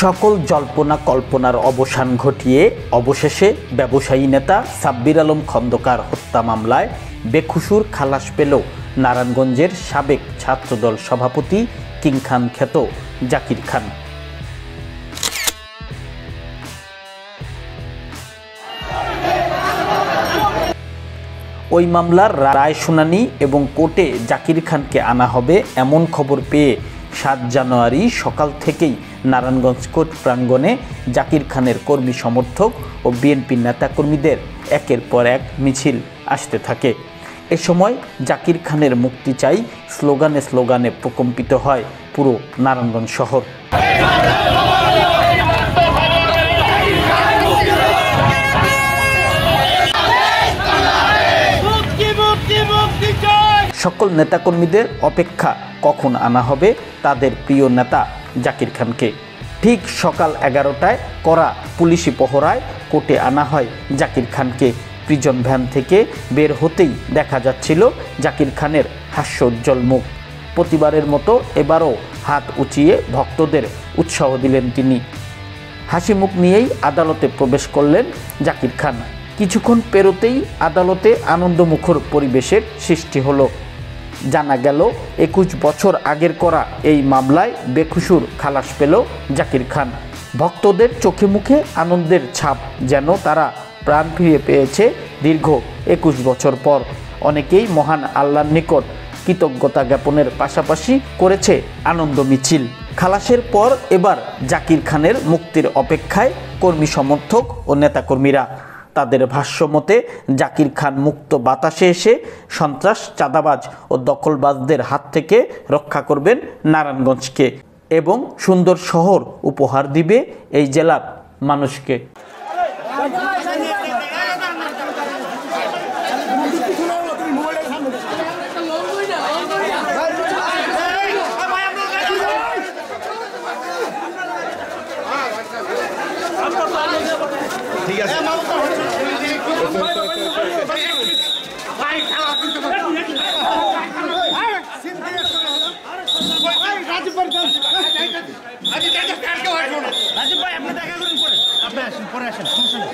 সকল জল্পনা কল্পনার অবসান ঘটিয়ে অবশেষে ব্যবসায়ী নেতা সাব্বির আলম খন্দকার হত্যা মামলায় বেকসুর খালাস পেল নারায়ণগঞ্জের সাবেক ছাত্রদল সভাপতি কিং খান খ্যাত জাকির খান। ওই মামলার রায় শুনানি এবং কোর্টে জাকির খানকে আনা হবে এমন খবর পেয়ে ৭ জানুয়ারি সকাল থেকেই নারায়ণগঞ্জ কোর্ট প্রাঙ্গণে জাকির খানের কর্মী সমর্থক ও বিএনপি নেতাকর্মীদের একের পর এক মিছিল আসতে থাকে। এ সময় জাকির খানের মুক্তি চাই স্লোগানে স্লোগানে প্রকম্পিত হয় পুরো নারায়ণগঞ্জ শহর। সকল নেতাকর্মীদের অপেক্ষা কখন আনা হবে তাদের প্রিয় নেতা জাকির খানকে। ঠিক সকাল ১১টায় কড়া পুলিশি পহরায় কোর্টে আনা হয় জাকির খানকে। প্রিজন ভ্যান থেকে বের হতেই দেখা যাচ্ছিল জাকির খানের হাস্যোজ্জ্বল মুখ। প্রতিবারের মতো এবারও হাত উঁচিয়ে ভক্তদের উৎসাহ দিলেন তিনি। হাসি মুখ নিয়েই আদালতে প্রবেশ করলেন জাকির খান। কিছুক্ষণ পেরোতেই আদালতে আনন্দমুখর পরিবেশের সৃষ্টি হলো। জানা গেল ২১ বছর আগের করা এই মামলায় বেকসুর খালাস পেল জাকির খান। ভক্তদের চোখে মুখে আনন্দের ছাপ, যেন তারা প্রাণ ফিরে পেয়েছে দীর্ঘ ২১ বছর পর। অনেকেই মহান আল্লাহর নিকট কৃতজ্ঞতা জ্ঞাপনের পাশাপাশি করেছে আনন্দ মিছিল। খালাসের পর এবার জাকির খানের মুক্তির অপেক্ষায় কর্মী সমর্থক ও নেতাকর্মীরা। তাদের ভাষ্যমতে জাকির খান মুক্ত বাতাসে এসে সন্ত্রাস, চাঁদাবাজ ও দখলবাজদের হাত থেকে রক্ষা করবেন নারায়ণগঞ্জকে এবং সুন্দর শহর উপহার দিবে এই জেলার মানুষকে। ঠিক আছে, রাজীব ভাই আপনি দেখা করুন, পরে আপনি আসেন, পরে আসেন, সমস্যা নেই।